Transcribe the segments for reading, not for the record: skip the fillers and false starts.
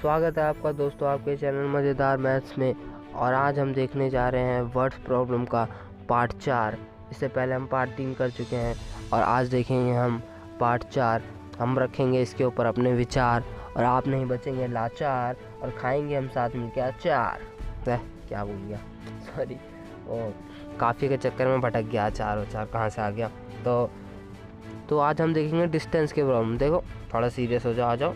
स्वागत है आपका दोस्तों आपके चैनल मज़ेदार मैथ्स में। और आज हम देखने जा रहे हैं वर्ड्स प्रॉब्लम का पार्ट 4। इससे पहले हम पार्ट 3 कर चुके हैं और आज देखेंगे हम पार्ट 4। हम रखेंगे इसके ऊपर अपने विचार और आप नहीं बचेंगे लाचार और खाएंगे हम साथ में क्या चार। क्या बोल गया, सॉरी, ओ काफ़ी के चक्कर में भटक गया। चार और चार कहाँ से आ गया। तो आज हम देखेंगे डिस्टेंस के प्रॉब्लम। देखो थोड़ा सीरियस हो जाओ, आ जाओ।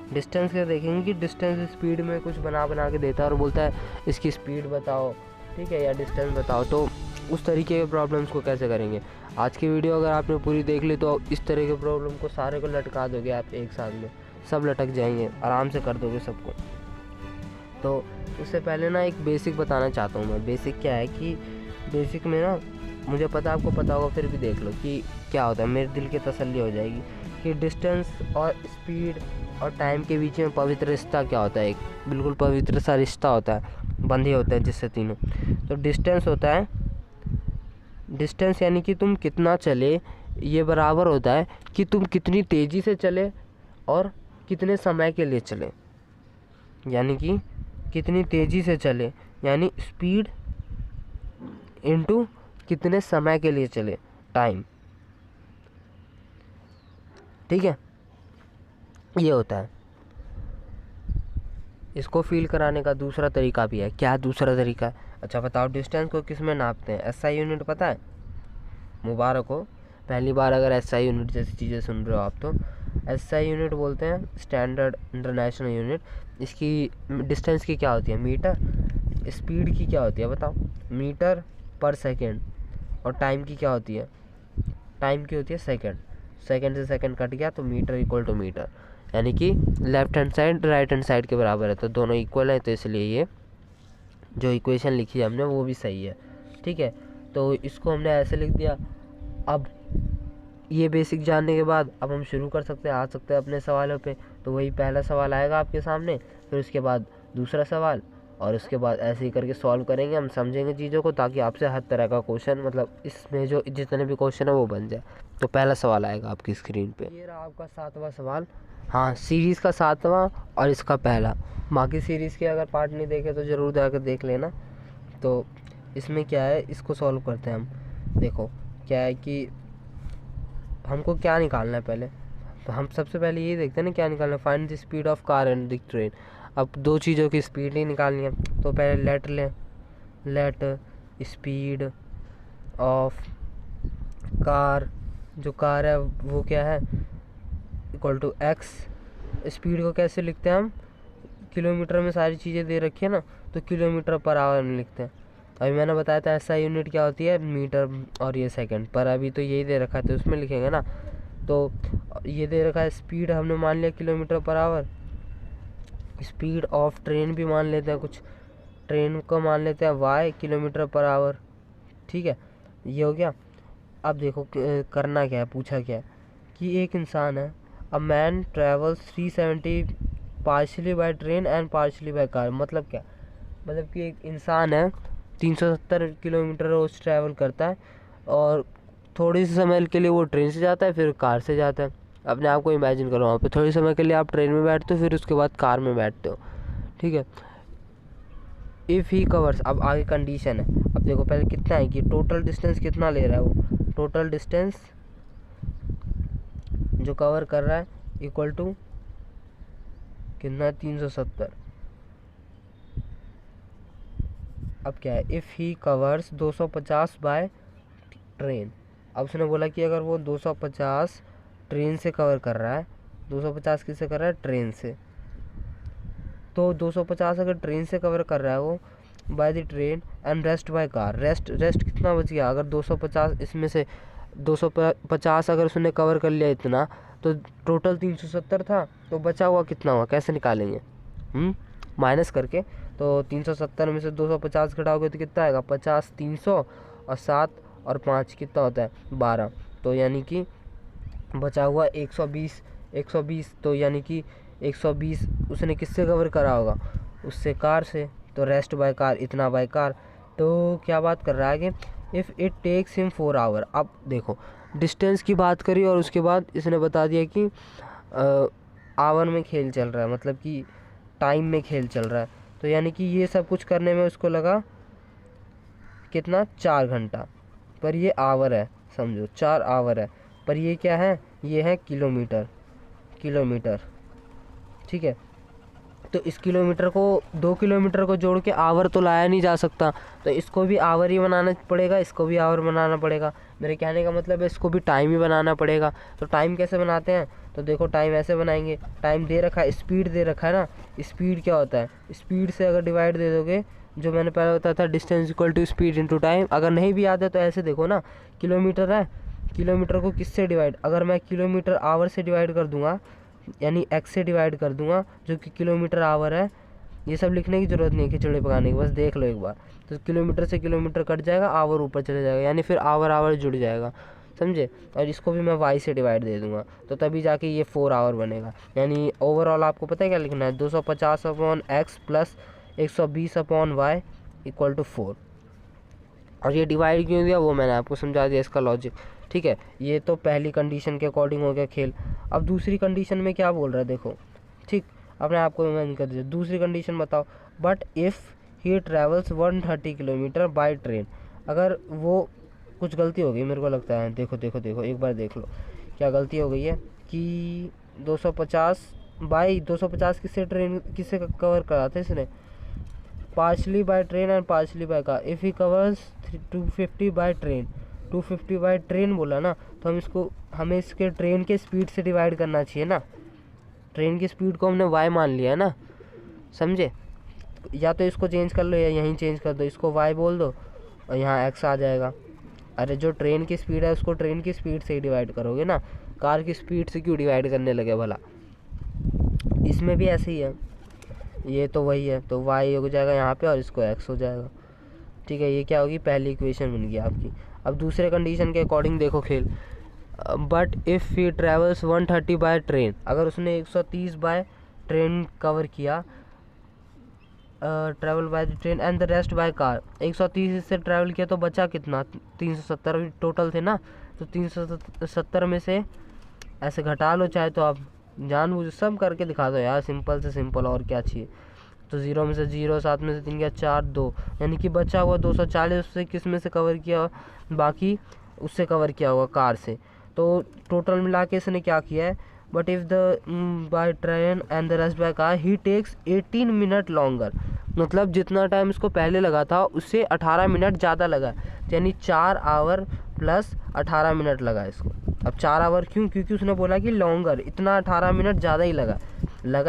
डिस्टेंस के देखेंगे कि डिस्टेंस स्पीड में कुछ बना के देता है और बोलता है इसकी स्पीड बताओ, ठीक है, या डिस्टेंस बताओ। तो उस तरीके के प्रॉब्लम्स को कैसे करेंगे। आज की वीडियो अगर आपने पूरी देख ली तो इस तरह के प्रॉब्लम को सारे को लटका दोगे आप एक साथ में, सब लटक जाएंगे, आराम से कर दोगे सबको। तो उससे पहले ना एक बेसिक बताना चाहता हूँ मैं। बेसिक क्या है कि बेसिक में ना मुझे पता, आपको पता होगा, फिर भी देख लो कि क्या होता है, मेरे दिल की तसल्ली हो जाएगी कि डिस्टेंस और स्पीड और टाइम के बीच में पवित्र रिश्ता क्या होता है। एक बिल्कुल पवित्र सा रिश्ता होता है, बंधे होते हैं जिससे तीनों। तो डिस्टेंस होता है, डिस्टेंस यानी कि तुम कितना चले, ये बराबर होता है कि तुम कितनी तेज़ी से चले और कितने समय के लिए चले। यानी कि कितनी तेज़ी से चले यानी स्पीड इनटू कितने समय के लिए चले, टाइम, ठीक है, ये होता है। इसको फील कराने का दूसरा तरीका भी है। क्या दूसरा तरीका है? अच्छा बताओ, डिस्टेंस को किस में नापते हैं? एसआई यूनिट पता है? मुबारक हो, पहली बार अगर एसआई यूनिट जैसी चीज़ें सुन रहे हो आप। तो एसआई यूनिट बोलते हैं स्टैंडर्ड इंटरनेशनल यूनिट। इसकी डिस्टेंस की क्या होती है? मीटर। स्पीड की क्या होती है बताओ? मीटर पर सेकेंड। और टाइम की क्या होती है? टाइम की होती है सेकेंड। सेकेंड से सेकेंड कट गया तो मीटर इक्वल टू मीटर, यानी कि left hand side right hand side के बराबर है, तो दोनों इक्वल है। तो इसलिए ये जो इक्वेशन लिखी है हमने वो भी सही है, ठीक है। तो इसको हमने ऐसे लिख दिया। अब ये बेसिक जानने के बाद अब हम शुरू कर सकते हैं, आ सकते हैं अपने सवालों पे। तो वही पहला सवाल आएगा आपके सामने, फिर उसके बाद दूसरा सवाल, और उसके बाद ऐसे ही करके सॉल्व करेंगे, हम समझेंगे चीज़ों को, ताकि आपसे हर तरह का क्वेश्चन, मतलब इसमें जो जितने भी क्वेश्चन है वो बन जाए। तो पहला सवाल आएगा आपकी स्क्रीन पे, ये रहा आपका 7वां सवाल। हाँ, सीरीज़ का 7वां और इसका पहला। बाकी सीरीज़ के अगर पार्ट नहीं देखे तो ज़रूर जाकर देख लेना। तो इसमें क्या है, इसको सॉल्व करते हैं हम। देखो क्या है कि हमको क्या निकालना है पहले। तो हम सबसे पहले ये देखते हैं ना क्या निकालना है। Find the speed of car and the train. अब दो चीज़ों की स्पीड ही निकालनी है, तो पहले लेट लें। लेट स्पीड ऑफ कार, जो कार है वो क्या है, इक्वल टू एक्स। स्पीड को कैसे लिखते हैं हम? किलोमीटर में सारी चीज़ें दे रखी है ना, तो किलोमीटर पर आवर में लिखते हैं। अभी मैंने बताया था ऐसा यूनिट क्या होती है, मीटर, और ये सेकंड पर। अभी तो यही दे रखा है तो उसमें लिखेंगे ना। तो ये दे रखा है स्पीड, हमने मान लिया kilometre per hour. Speed of train भी मान लेते हैं, कुछ ट्रेन को मान लेते हैं वाई, किलोमीटर पर आवर, ठीक है, ये हो गया। अब देखो करना क्या है, पूछा क्या है कि एक इंसान है, a man travels 370 partially by train and partially by car. मतलब क्या? मतलब कि एक इंसान है 370 किलोमीटर रोज ट्रैवल करता है और थोड़ी सी समय के लिए वो ट्रेन से जाता है, फिर कार से जाता है। अपने आप को इमेजिन करो, वहाँ पे थोड़ी समय के लिए आप ट्रेन में बैठते हो, फिर उसके बाद कार में बैठते हो, ठीक है। इफ़ ही कवर्स, अब आगे कंडीशन है। अब देखो पहले कितना है कि टोटल डिस्टेंस कितना ले रहा है वो। टोटल डिस्टेंस जो कवर कर रहा है इक्वल टू कितना, 370। अब क्या है, if he covers 250 by train. अब उसने बोला कि अगर वो 250 ट्रेन से कवर कर रहा है, 250 किससे कर रहा है? ट्रेन से। तो 250 अगर ट्रेन से कवर कर रहा है वो by the train and rest by car. Rest कितना बच गया? अगर 250 इसमें से 250 अगर उसने कवर कर लिया इतना, तो टोटल 370 था, तो बचा हुआ कितना हुआ, कैसे निकालेंगे? माइनस करके। तो 370 में से 250 घटाओगे तो कितना आएगा? 50, 300 और 7 और 5 कितना होता है? 12। तो यानी कि बचा हुआ 120। 120 तो यानी कि 120 उसने किससे कवर करा होगा? उससे, कार से। तो रेस्ट बाय कार, इतना बाय कार। तो क्या बात कर रहा है कि if it takes him 4 hour. अब देखो डिस्टेंस की बात करी और उसके बाद इसने बता दिया कि आवर में खेल चल रहा है, मतलब कि टाइम में खेल चल रहा है। तो यानी कि ये सब कुछ करने में उसको लगा कितना, 4 घंटा। पर ये आवर है, समझो 4 आवर है। पर ये क्या है, ये है किलोमीटर, ठीक है। तो इस किलोमीटर को 2 किलोमीटर को जोड़ के आवर तो लाया नहीं जा सकता, तो इसको भी आवर ही बनाना पड़ेगा, इसको भी आवर बनाना पड़ेगा। मेरे कहने का मतलब है इसको भी टाइम ही बनाना पड़ेगा। तो टाइम कैसे बनाते हैं, तो देखो टाइम ऐसे बनाएंगे। टाइम दे रखा है, स्पीड दे रखा है ना। स्पीड क्या होता है, स्पीड से अगर डिवाइड दे दोगे, जो मैंने पहले बताया था distance equal to speed into time. अगर नहीं भी याद है तो ऐसे देखो ना, किलोमीटर है, किलोमीटर को किससे डिवाइड, अगर मैं किलोमीटर आवर से डिवाइड कर दूंगा, यानी एक्स से डिवाइड कर दूंगा, जो कि किलोमीटर आवर है। ये सब लिखने की ज़रूरत नहीं है खिचड़ी पकाने की, बस देख लो एक बार। तो किलोमीटर से किलोमीटर कट जाएगा, आवर ऊपर चले जाएगा, यानी फिर आवर जुड़ जाएगा, समझे। और इसको भी मैं वाई से डिवाइड दे दूंगा, तो तभी जाके ये 4 आवर बनेगा। यानी ओवरऑल आपको पता है क्या लिखना है, 250/x plus 120/y equal to 4। और ये डिवाइड क्यों दिया वो मैंने आपको समझा दिया, इसका लॉजिक, ठीक है। ये तो पहली कंडीशन के अकॉर्डिंग हो गया खेल। अब दूसरी कंडीशन में क्या बोल रहा है देखो, ठीक, अपने आप को इमेजिन कर दीजिए। दूसरी कंडीशन बताओ, but if he travels 130 kilometre by train. अगर वो कुछ गलती हो गई मेरे को लगता है, देखो देखो देखो एक बार देख लो क्या गलती हो गई है कि 250 किससे कवर करा था इसने, partially by train and partially by car. If he covers 250 by train, 250 by train बोला ना, तो हमें इसके ट्रेन के स्पीड से डिवाइड करना चाहिए ना। ट्रेन की स्पीड को हमने वाई मान लिया है ना, समझे। या तो इसको चेंज कर लो या यहीं चेंज कर दो, इसको वाई बोल दो और यहाँ एक्स आ जाएगा। अरे जो ट्रेन की स्पीड है उसको ट्रेन की स्पीड से ही डिवाइड करोगे ना, कार की स्पीड से क्यों डिवाइड करने लगे भला। इसमें भी ऐसे ही है, ये तो वही है, तो वाई हो जाएगा यहाँ पे और इसको एक्स हो जाएगा, ठीक है। ये क्या होगी, पहली इक्वेशन बन गई आपकी। अब दूसरे कंडीशन के अकॉर्डिंग देखो खेल, but if he travels 130 by train. अगर उसने 130 बाय ट्रेन कवर किया, travel by train and the rest by car. 130 से ट्रैवल किया तो बचा कितना, 370 टोटल थे ना। तो 370 में से ऐसे घटा लो, चाहे तो आप जानबूझ सब करके दिखा दो यार, सिंपल से सिंपल, और क्या चाहिए। तो 0 में से 0, 7 में से 3 गया 4, 2, यानी कि बचा हुआ 240 उससे किस में से कवर किया, बाकी उससे कवर किया होगा कार से। तो टोटल मिला के इसने क्या किया है, but if the by train and the rest by car ही टेक्स 18 मिनट लॉन्गर। मतलब जितना टाइम इसको पहले लगा था उससे 18 मिनट ज़्यादा लगा, यानी 4 आवर प्लस 18 मिनट लगा इसको। अब 4 आवर क्यों, क्योंकि उसने बोला कि लॉन्गर, इतना 18 मिनट ज़्यादा ही लगा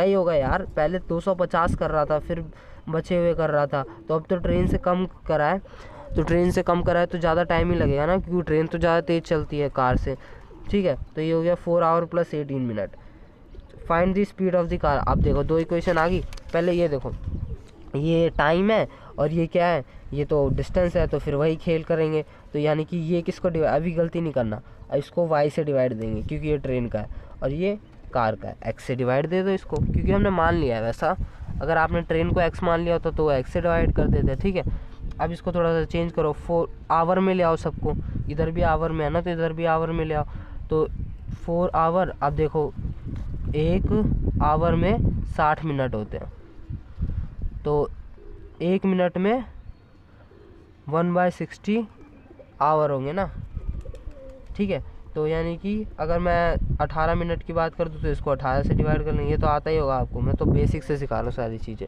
ही होगा यार। पहले 250 कर रहा था, फिर बचे हुए कर रहा था, तो अब तो ट्रेन से कम करा है, तो ज़्यादा टाइम ही लगेगा ना, क्योंकि ट्रेन तो ज़्यादा तेज़ चलती है कार से, ठीक है। तो ये हो गया 4 hour plus 18 minute. Find the speed of the car. आप देखो 2 इक्वेशन आ गई। पहले ये देखो, ये टाइम है और ये क्या है, ये तो डिस्टेंस है, तो फिर वही खेल करेंगे। तो यानी कि ये किसको डिवाइड, अभी गलती नहीं करना, इसको वाई से डिवाइड देंगे क्योंकि ये ट्रेन का है और ये कार का है। एक्स से डिवाइड दे दो इसको, क्योंकि हमने मान लिया है वैसा। अगर आपने ट्रेन को एक्स मान लिया होता तो एक्स से डिवाइड कर देते, ठीक है। अब इसको थोड़ा सा चेंज करो, 4 आवर में ले आओ सबको, इधर भी आवर में है ना तो इधर भी आवर में ले आओ। तो 4 आवर, अब देखो 1 आवर में 60 मिनट होते हैं, तो 1 मिनट में 1/60 आवर होंगे ना, ठीक है। तो यानी कि अगर मैं 18 मिनट की बात कर दूँ तो इसको 18 से डिवाइड कर लेंगे, ये तो आता ही होगा आपको, मैं तो बेसिक से सिखा रहा हूँ सारी चीज़ें।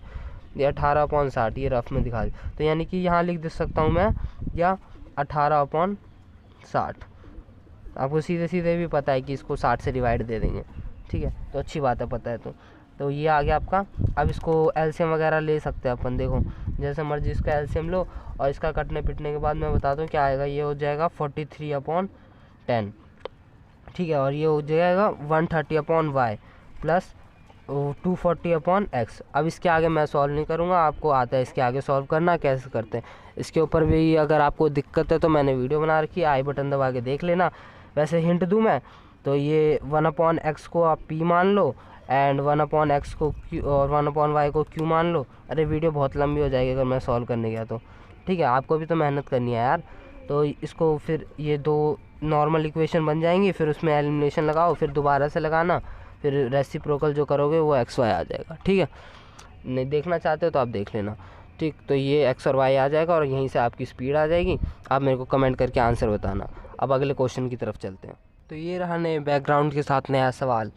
ये 18/60 ये रफ में दिखा दी, तो यानी कि यहाँ लिख दे सकता हूँ मैं, या 18/60। आपको सीधे सीधे भी पता है कि इसको 60 से डिवाइड दे देंगे, ठीक है। तो अच्छी बात है, पता है तो ये आ गया आपका। अब इसको एलसीएम वगैरह ले सकते हैं अपन, देखो जैसे मर्जी इसका एलसीएम लो, और इसका कटने पिटने के बाद मैं बता दूँ क्या आएगा। ये हो जाएगा 43/10, ठीक है। और ये हो जाएगा 130/y प्लस 240/x। अब इसके आगे मैं सॉल्व नहीं करूँगा, आपको आता है इसके आगे सॉल्व करना, कैसे करते हैं। इसके ऊपर भी अगर आपको दिक्कत है तो मैंने वीडियो बना रखी है, आई बटन दबा के देख लेना। वैसे हिंट दूँ मैं तो ये 1/x को आप p मान लो, एंड 1/x को q और 1/y को q मान लो। अरे वीडियो बहुत लंबी हो जाएगी अगर मैं सॉल्व करने गया तो, ठीक है। आपको भी तो मेहनत करनी है यार। तो इसको फिर ये 2 नॉर्मल इक्वेशन बन जाएंगी, फिर उसमें एलिमिनेशन लगाओ, फिर दोबारा से लगाना, फिर रेसिप्रोकल जो करोगे वो xy आ जाएगा, ठीक है। नहीं देखना चाहते हो तो आप देख लेना, ठीक। तो ये एक्स और वाई आ जाएगा और यहीं से आपकी स्पीड आ जाएगी। आप मेरे को कमेंट करके आंसर बताना। अब अगले क्वेश्चन की तरफ चलते हैं। तो ये रहा नए बैकग्राउंड के साथ नया सवाल।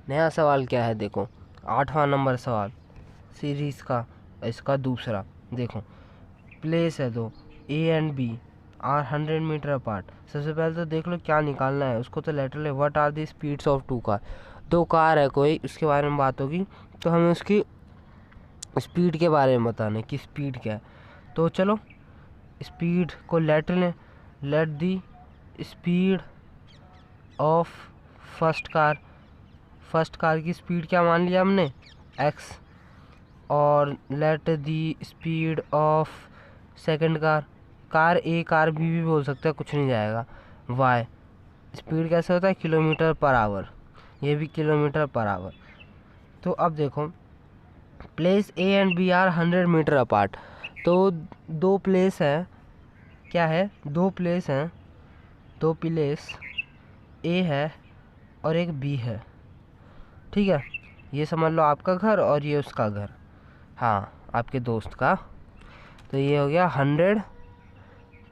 नया सवाल क्या है, देखो 8वां नंबर सवाल सीरीज़ का, इसका दूसरा। देखो प्लेस है दो, A and B are 100 metre apart. सबसे पहले तो देख लो क्या निकालना है उसको, तो लेटर ले, what are the speeds of two car. दो कार है कोई, उसके बारे में बात होगी, तो हमें उसकी स्पीड के बारे में बताना है कि स्पीड क्या है। तो चलो स्पीड को लेटर लें, let the speed of first car. First car की स्पीड क्या मान लिया हमने, एक्स, और let the speed of second car, car A car B भी बोल सकते हैं, कुछ नहीं जाएगा, वाई। स्पीड कैसे होता है, किलोमीटर पर आवर, ये भी किलोमीटर पर आवर। तो अब देखो place A and B are 100 metre apart. तो दो प्लेस है, क्या है, दो प्लेस हैं, दो प्लेस ए है और एक बी है, ठीक है। ये समझ लो आपका घर और ये उसका घर, हाँ आपके दोस्त का। तो ये हो गया 100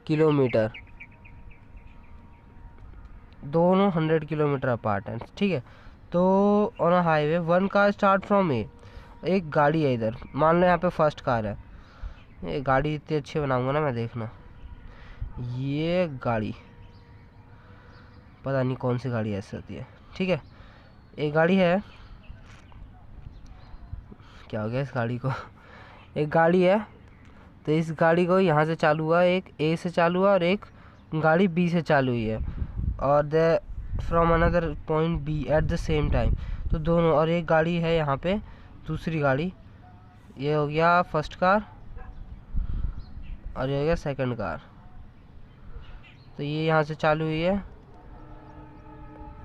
किलोमीटर, दोनों 100 किलोमीटर अपार्ट हैं, ठीक है। तो on a highway one car start from A, एक गाड़ी है इधर, मान लो यहाँ पे फर्स्ट कार है। ये गाड़ी इतनी अच्छी बनाऊंगा ना मैं, देखना। ये गाड़ी पता नहीं कौन सी गाड़ी ऐसी होती है, ठीक है। एक गाड़ी है, क्या हो गया इस गाड़ी को एक गाड़ी है, तो इस गाड़ी को यहाँ से चालू हुआ, एक ए से चालू हुआ और एक गाड़ी बी से चालू हुई है, और the from another point B at the same time. तो दोनों, और एक गाड़ी है यहाँ पे दूसरी गाड़ी, ये हो गया फर्स्ट कार और ये हो गया सेकंड कार। तो ये यहाँ से चालू हुई है,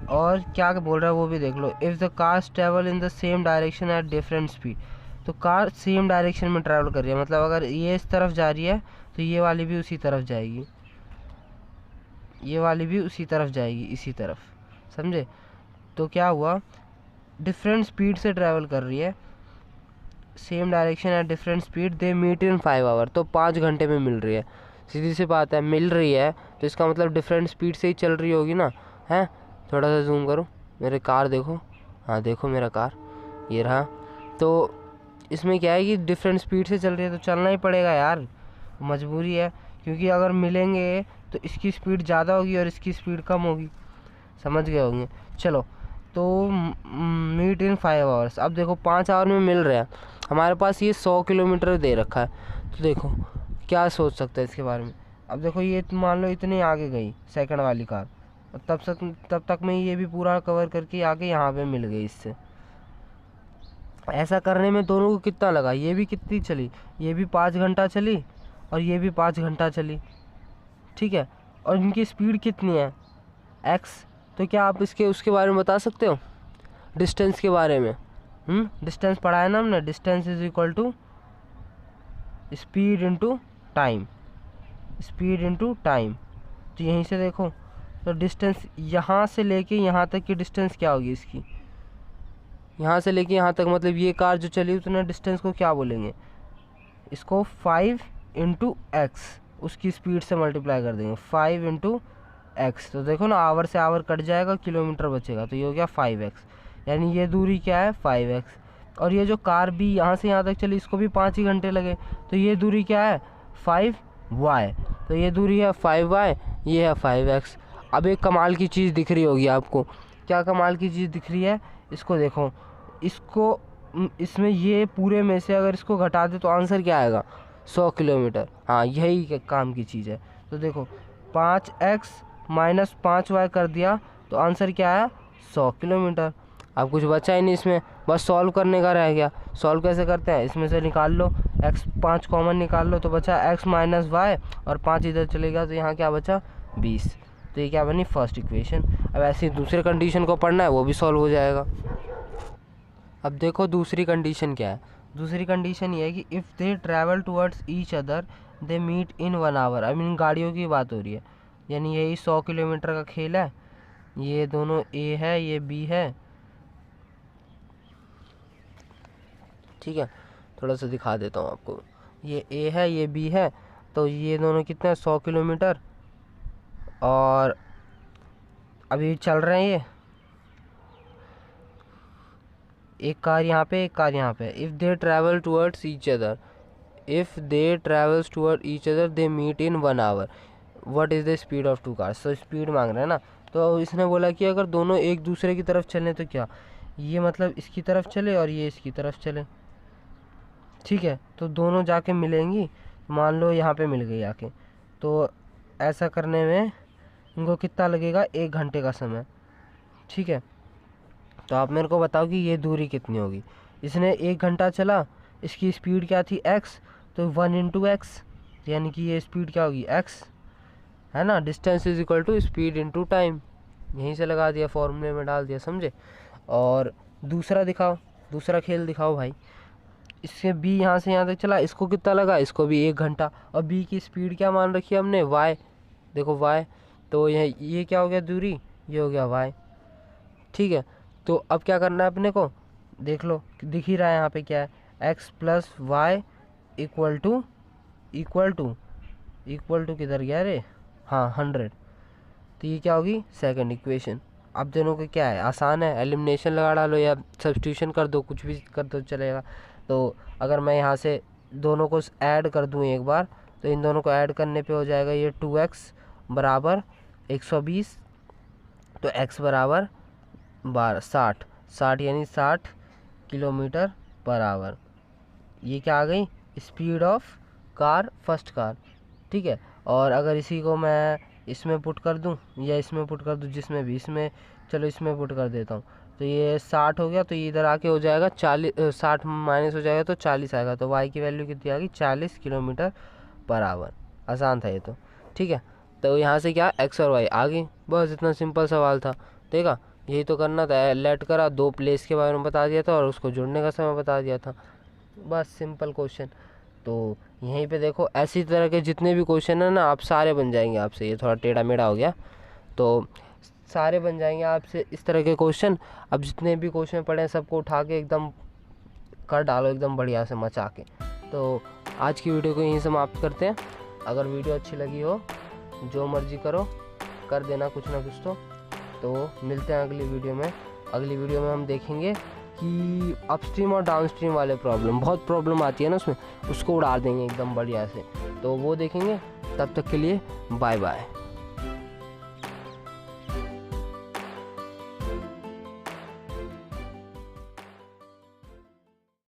और क्या बोल रहा है वो भी देख लो। If the cars travel in the same direction at different speed, तो कार सेम डायरेक्शन में ट्रैवल कर रही है, मतलब अगर ये इस तरफ जा रही है तो ये वाली भी उसी तरफ जाएगी, ये वाली भी उसी तरफ जाएगी, इसी तरफ, समझे। तो क्या हुआ, डिफरेंट स्पीड से ट्रैवल कर रही है, same direction at different speed, they meet in 5 hour, तो 5 घंटे में मिल रही है। सीधी सी बात है, मिल रही है तो इसका मतलब डिफरेंट स्पीड से ही चल रही होगी ना, है। थोड़ा सा जूम करो, मेरे कार देखो, हाँ देखो मेरा कार, ये रहा। तो इसमें क्या है कि डिफरेंट स्पीड से चल रही है तो चलना ही पड़ेगा यार, मजबूरी है, क्योंकि अगर मिलेंगे तो इसकी स्पीड ज़्यादा होगी और इसकी स्पीड कम होगी, समझ गए होंगे। चलो तो मीट इन 5 आवर्स, अब देखो 5 आवर में मिल रहा है, हमारे पास ये 100 किलोमीटर दे रखा है, तो देखो क्या सोच सकते हैं इसके बारे में। अब देखो ये मान लो इतनी आगे गई सेकंड वाली कार, तब तक में ये भी पूरा कवर करके आके यहाँ पे मिल गई इससे। ऐसा करने में दोनों को कितना लगा, ये भी कितनी चली, ये भी 5 घंटा चली और ये भी 5 घंटा चली, ठीक है। और इनकी स्पीड कितनी है, एक्स। तो क्या आप इसके उसके बारे में बता सकते हो, डिस्टेंस के बारे में। डिस्टेंस पढ़ा है ना हमने, distance is equal to speed into time, speed into time. तो यहीं से देखो, तो डिस्टेंस यहाँ से लेके यहाँ तक की डिस्टेंस क्या होगी इसकी, यहाँ से लेके यहाँ तक, मतलब ये कार जो चली उतने डिस्टेंस को क्या बोलेंगे, इसको 5 इंटू एक्स, उसकी स्पीड से मल्टीप्लाई कर देंगे, 5 इंटू एक्स। तो देखो ना, आवर से आवर कट जाएगा, किलोमीटर बचेगा, तो ये हो गया 5x, यानी ये दूरी क्या है 5x। और ये जो कार भी यहाँ से यहाँ तक चली इसको भी 5 ही घंटे लगे, तो ये दूरी क्या है 5y, तो ये दूरी है 5y, ये है 5x। अब एक कमाल की चीज़ दिख रही होगी आपको, क्या कमाल की चीज़ दिख रही है, इसको देखो, इसको इसमें ये पूरे में से अगर इसको घटा दे तो आंसर क्या आएगा, 100 किलोमीटर। हाँ यही काम की चीज़ है। तो देखो 5x माइनस 5y कर दिया तो आंसर क्या है 100 किलोमीटर। अब कुछ बचा ही नहीं इसमें, बस सॉल्व करने का रह गया। सॉल्व कैसे करते हैं, इसमें से निकाल लो x, 5 कॉमन निकाल लो, तो बचा x माइनस वाई, और 5 इधर चलेगा तो यहाँ क्या बचा 20। तो ये क्या बनी फर्स्ट इक्वेशन। अब ऐसे दूसरे कंडीशन को पढ़ना है, वो भी सॉल्व हो जाएगा। अब देखो दूसरी कंडीशन क्या है, दूसरी कंडीशन ये है कि if they travel towards each other they meet in 1 hour. अब इन गाड़ियों की बात हो रही है, यानी यही 100 किलोमीटर का खेल है, ये दोनों ए है ये बी है, ठीक है। थोड़ा सा दिखा देता हूँ आपको। ये ए है, ये बी है, तो ये दोनों कितने 100 किलोमीटर, और अभी चल रहे हैं ये, एक कार यहाँ पे, एक कार यहाँ पे। If they travel towards each other, if they travels toward each other they meet in 1 hour, what is the speed of two cars. तो स्पीड मांग रहे हैं ना, तो इसने बोला कि अगर दोनों एक दूसरे की तरफ चलें तो क्या, ये मतलब इसकी तरफ चले और ये इसकी तरफ चले, ठीक है, तो दोनों जाके मिलेंगी। मान लो यहाँ पे मिल गई आके, तो ऐसा करने में इनको कितना लगेगा, 1 घंटे का समय, ठीक है। तो आप मेरे को बताओ कि ये दूरी कितनी होगी। इसने 1 घंटा चला, इसकी स्पीड क्या थी x, तो 1 इंटू एक्स, यानी कि ये स्पीड क्या होगी x, है ना। Distance is equal to speed into time, यहीं से लगा दिया, फॉर्मूले में डाल दिया, समझे। और दूसरा दिखाओ, दूसरा खेल दिखाओ भाई। इससे b यहाँ से यहाँ तक चला, इसको कितना लगा, इसको भी 1 घंटा, और b की स्पीड क्या मान रखी है हमने, y, देखो y, तो ये क्या हो गया दूरी, ये हो गया y, ठीक है। तो अब क्या करना है अपने को, देख लो दिख ही रहा है यहाँ पे क्या है, x plus y equal to किधर गया रे, हाँ 100। तो ये क्या होगी सेकंड इक्वेशन। अब दोनों के क्या है, आसान है, एलिमिनेशन लगा डालो या सब्स्टिट्यूशन कर दो, कुछ भी कर दो चलेगा। तो अगर मैं यहाँ से दोनों को ऐड कर दूँ एक बार, तो इन दोनों को ऐड करने पे हो जाएगा ये 2x बराबर 120, तो x बराबर 60 यानी 60 किलोमीटर पर आवर। ये क्या आ गई, speed of car, first car, ठीक है। और अगर इसी को मैं इसमें पुट कर दूं या इसमें पुट कर दूं, जिसमें भी, इसमें चलो इसमें पुट कर देता हूँ, तो ये 60 हो गया, तो ये इधर आके हो जाएगा 40, 60 माइनस हो जाएगा तो 40 आएगा, तो y की वैल्यू कितनी आ गई, 40 किलोमीटर पर आवर। आसान था ये तो, ठीक है। तो यहाँ से क्या x और y आ गई, बस इतना सिंपल सवाल था, देखा, यही तो करना था। लेट करा, 2 प्लेस के बारे में बता दिया था और उसको जुड़ने का समय बता दिया था, बस सिंपल क्वेश्चन। तो यहीं पे देखो ऐसी तरह के जितने भी क्वेश्चन है ना, आप सारे बन जाएंगे आपसे। ये थोड़ा टेढ़ा मेढ़ा हो गया, तो सारे बन जाएंगे आपसे इस तरह के क्वेश्चन। अब जितने भी क्वेश्चन पड़े हैं सबको उठा के एकदम कर डालो, एकदम बढ़िया से मचा के। तो आज की वीडियो को यहीं समाप्त करते हैं। अगर वीडियो अच्छी लगी हो, जो मर्जी करो कर देना कुछ ना कुछ। तो मिलते हैं अगली वीडियो में। अगली वीडियो में हम देखेंगे कि अपस्ट्रीम और डाउनस्ट्रीम वाले प्रॉब्लम, बहुत प्रॉब्लम आती है ना उसमें, उसको उड़ा देंगे एकदम बढ़िया से, तो वो देखेंगे। तब तक के लिए बाय बाय।